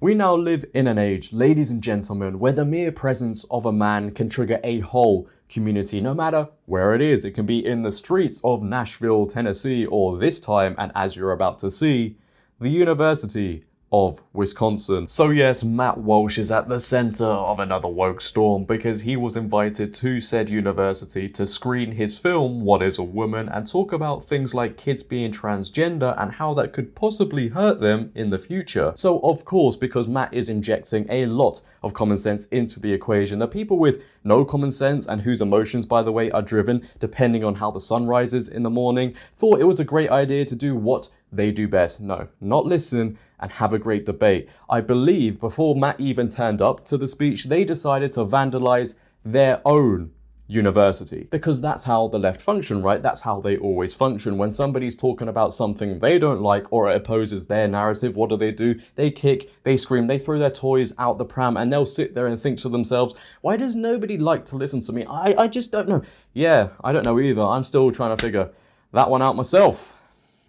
We now live in an age, ladies and gentlemen, where the mere presence of a man can trigger a whole community, no matter where it is. It can be in the streets of Nashville, Tennessee, or this time, and as you're about to see, the University of Wisconsin. So yes, Matt Walsh is at the center of another woke storm because he was invited to said university to screen his film, What is a Woman, and talk about things like kids being transgender and how that could possibly hurt them in the future. So of course, because Matt is injecting a lot of common sense into the equation, the people with no common sense and whose emotions, by the way, are driven depending on how the sun rises in the morning, thought it was a great idea to do what they do best. No, not listen and have a great debate. I believe before Matt even turned up to the speech, they decided to vandalize their own university. Because that's how the left function, right? That's how they always function. When somebody's talking about something they don't like or it opposes their narrative, what do? They kick, they scream, they throw their toys out the pram, and they'll sit there and think to themselves, why does nobody like to listen to me? I just don't know. Yeah, I don't know either. I'm still trying to figure that one out myself.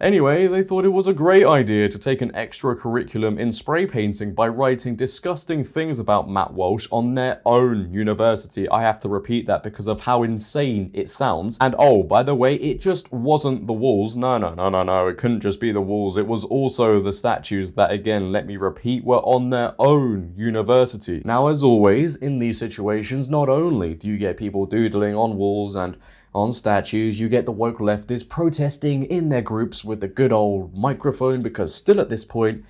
Anyway, they thought it was a great idea to take an extra curriculum in spray painting by writing disgusting things about Matt Walsh on their own university. I have to repeat that because of how insane it sounds. And oh, by the way, it just wasn't the walls. No, it couldn't just be the walls. It was also the statues that, again, let me repeat, were on their own university. Now, as always, in these situations, not only do you get people doodling on walls and on statues, you get the woke leftists protesting in their groups with the good old microphone, because still at this point,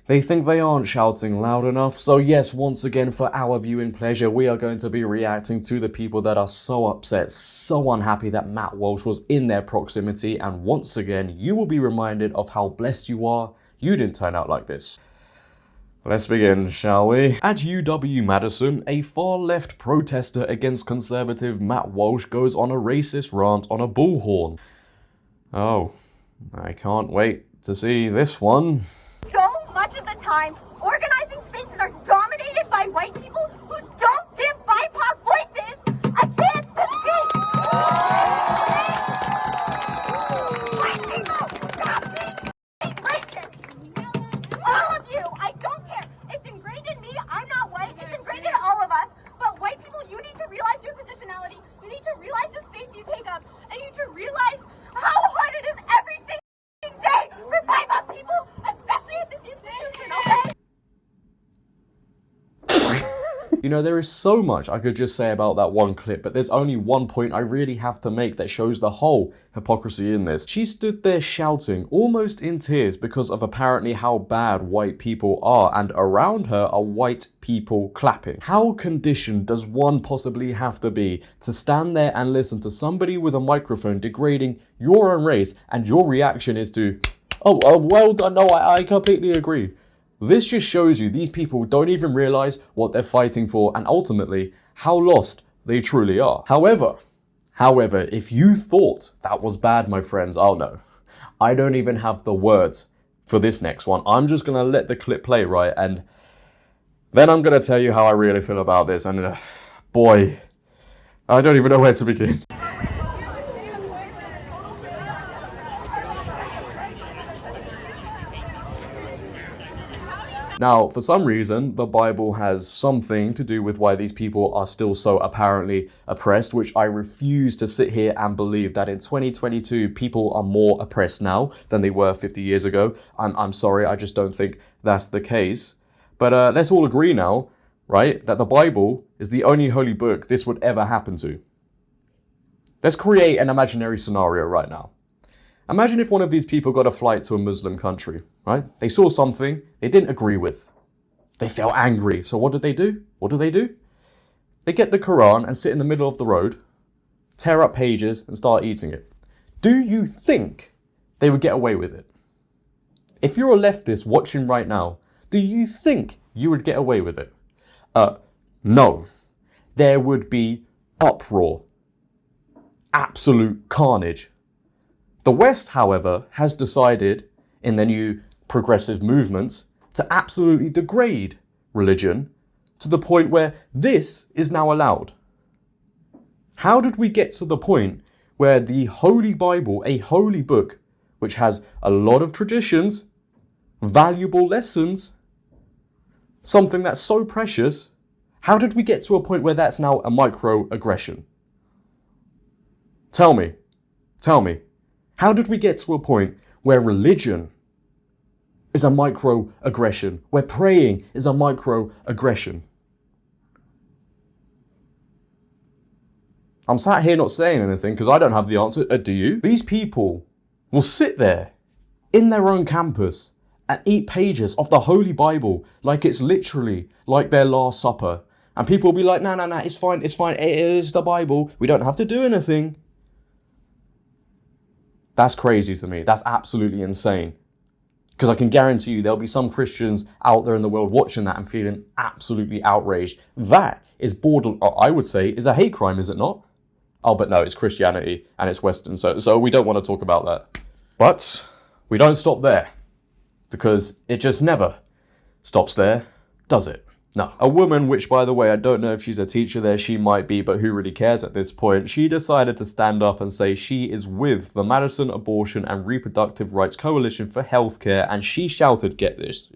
they think they aren't shouting loud enough. So yes, once again, for our viewing pleasure, we are going to be reacting to the people that are so upset, so unhappy that Matt Walsh was in their proximity. And once again, you will be reminded of how blessed you are you didn't turn out like this. Let's begin, shall we? At UW-Madison, a far-left protester against conservative Matt Walsh goes on a racist rant on a bullhorn. Oh, I can't wait to see this one. So much of the time, organizing spaces are dominated by white people who don't give BIPOC voices a chance to speak! White people, stop being racist! All of you, I don't care. It's ingrained in me. I'm not white. It's ingrained in all of us. But white people, you need to realize your positionality. You need to realize the space you take up. And you need to realize how hard it is every single day for BIPOC people, especially at this institution, okay? You know, there is so much I could just say about that one clip, but there's only one point I really have to make that shows the whole hypocrisy in this. She stood there shouting, almost in tears, because of apparently how bad white people are, and around her are white people clapping. How conditioned does one possibly have to be to stand there and listen to somebody with a microphone degrading your own race, and your reaction is to, oh well done, no, I completely agree. This just shows you these people don't even realize what they're fighting for and ultimately how lost they truly are. However, if you thought that was bad, my friends, oh no, I don't even have the words for this next one. I'm just going to let the clip play, right? And then I'm going to tell you how I really feel about this. And boy, I don't even know where to begin. Now, for some reason, the Bible has something to do with why these people are still so apparently oppressed, which I refuse to sit here and believe that in 2022, people are more oppressed now than they were 50 years ago. I'm sorry, I just don't think that's the case. But let's all agree now, right, that the Bible is the only holy book this would ever happen to. Let's create an imaginary scenario right now. Imagine if one of these people got a flight to a Muslim country, right? They saw something they didn't agree with. They felt angry. So what did they do? They get the Quran and sit in the middle of the road, tear up pages and start eating it. Do you think they would get away with it? If you're a leftist watching right now, do you think you would get away with it? No. There would be uproar. Absolute carnage. The West, however, has decided, in their new progressive movements, to absolutely degrade religion to the point where this is now allowed. How did we get to the point where the Holy Bible, a holy book, which has a lot of traditions, valuable lessons, something that's so precious, how did we get to a point where that's now a microaggression? Tell me, how did we get to a point where religion is a microaggression, where praying is a microaggression? I'm sat here not saying anything because I don't have the answer. Do you? These people will sit there in their own campus and eat pages of the Holy Bible like it's literally like their Last Supper. And people will be like, no, it's fine, it is the Bible. We don't have to do anything. That's crazy to me. That's absolutely insane. Because I can guarantee you there'll be some Christians out there in the world watching that and feeling absolutely outraged. That is borderline, I would say, is a hate crime, is it not? Oh, but no, it's Christianity and it's Western, so we don't want to talk about that. But we don't stop there, because it just never stops there, does it? No. A woman, which, by the way, I don't know if she's a teacher there, she might be, but who really cares at this point, she decided to stand up and say she is with the Madison Abortion and Reproductive Rights Coalition for Healthcare, and she shouted, get this,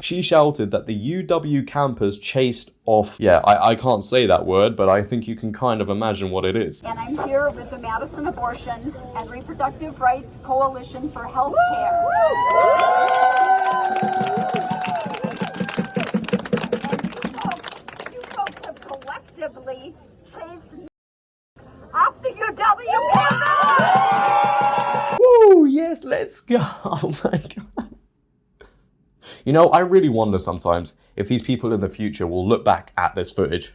she shouted that the UW campus chased off, I can't say that word, but I think you can kind of imagine what it is. And I'm here with the Madison Abortion and Reproductive Rights Coalition for Healthcare. Chased off the UW campus! Woo, yes, let's go. Oh my God. You know, I really wonder sometimes if these people in the future will look back at this footage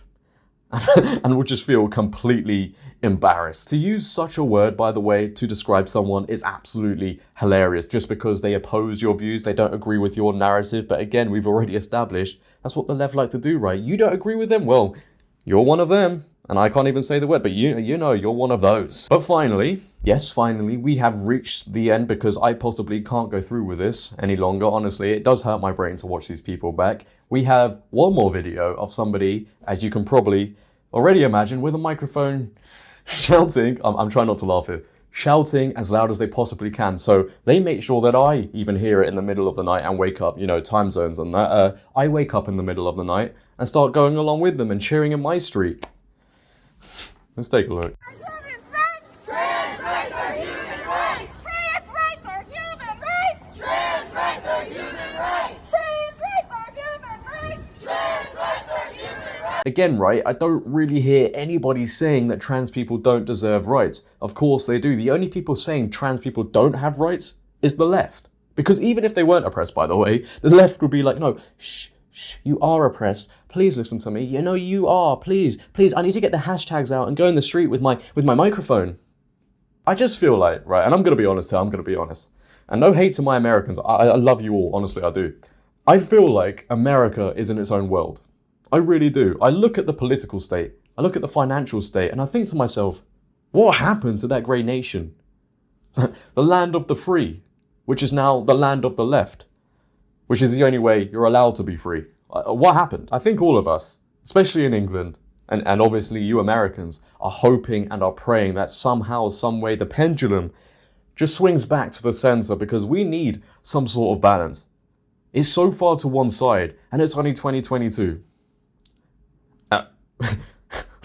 and will just feel completely embarrassed. To use such a word, by the way, to describe someone is absolutely hilarious just because they oppose your views, they don't agree with your narrative. But again, we've already established that's what the left like to do, right? You don't agree with them? Well, you're one of them, and I can't even say the word, but you know, you're one of those. But finally, yes, finally, we have reached the end because I possibly can't go through with this any longer. Honestly, it does hurt my brain to watch these people back. We have one more video of somebody, as you can probably already imagine, with a microphone shouting, I'm trying not to laugh here, shouting as loud as they possibly can. So they make sure that I even hear it in the middle of the night and wake up, you know, time zones and that. I wake up in the middle of the night and start going along with them and cheering in my street. Let's take a look. Trans rights are human rights! Trans rights are human rights! Trans rights are human rights! Trans rights are human rights! Trans rights are human rights! Again, right, I don't really hear anybody saying that trans people don't deserve rights. Of course they do. The only people saying trans people don't have rights is the left. Because even if they weren't oppressed, by the way, the left would be like, no, shh, you are oppressed. Please listen to me. You know you are. Please, I need to get the hashtags out and go in the street with my microphone. I just feel like, right, and I'm going to be honest here, And no hate to my Americans. I love you all, honestly, I do. I feel like America is in its own world. I really do. I look at the political state, I look at the financial state, and I think to myself, what happened to that great nation? The land of the free, which is now the land of the left, which is the only way you're allowed to be free. What happened? I think all of us, especially in England, and obviously you Americans, are hoping and are praying that somehow, some way, the pendulum just swings back to the center, because we need some sort of balance. It's so far to one side, and it's only 2022.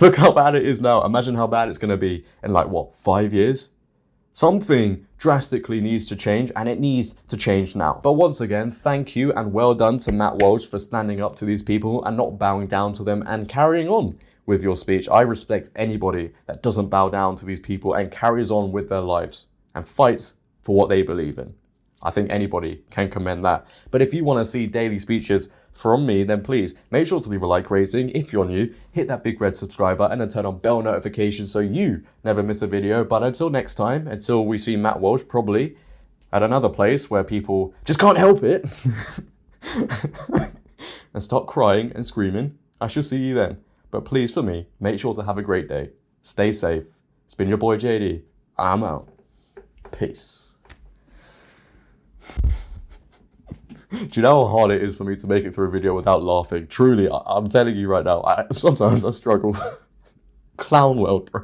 Look how bad it is now. Imagine how bad it's going to be in 5 years? Something drastically needs to change, and it needs to change now. But once again, thank you and well done to Matt Walsh for standing up to these people and not bowing down to them and carrying on with your speech. I respect anybody that doesn't bow down to these people and carries on with their lives and fights for what they believe in. I think anybody can commend that. But if you want to see daily speeches from me, then please make sure to leave a like rating. If you're new, hit that big red subscribe button and turn on bell notifications so you never miss a video. But until next time, until we see Matt Walsh probably at another place where people just can't help it and start crying and screaming, I shall see you then. But please, for me, make sure to have a great day. Stay safe. It's been your boy JD. I'm out. Peace. Do you know how hard it is for me to make it through a video without laughing? Truly, I'm telling you right now, sometimes I struggle. Clown world, bro.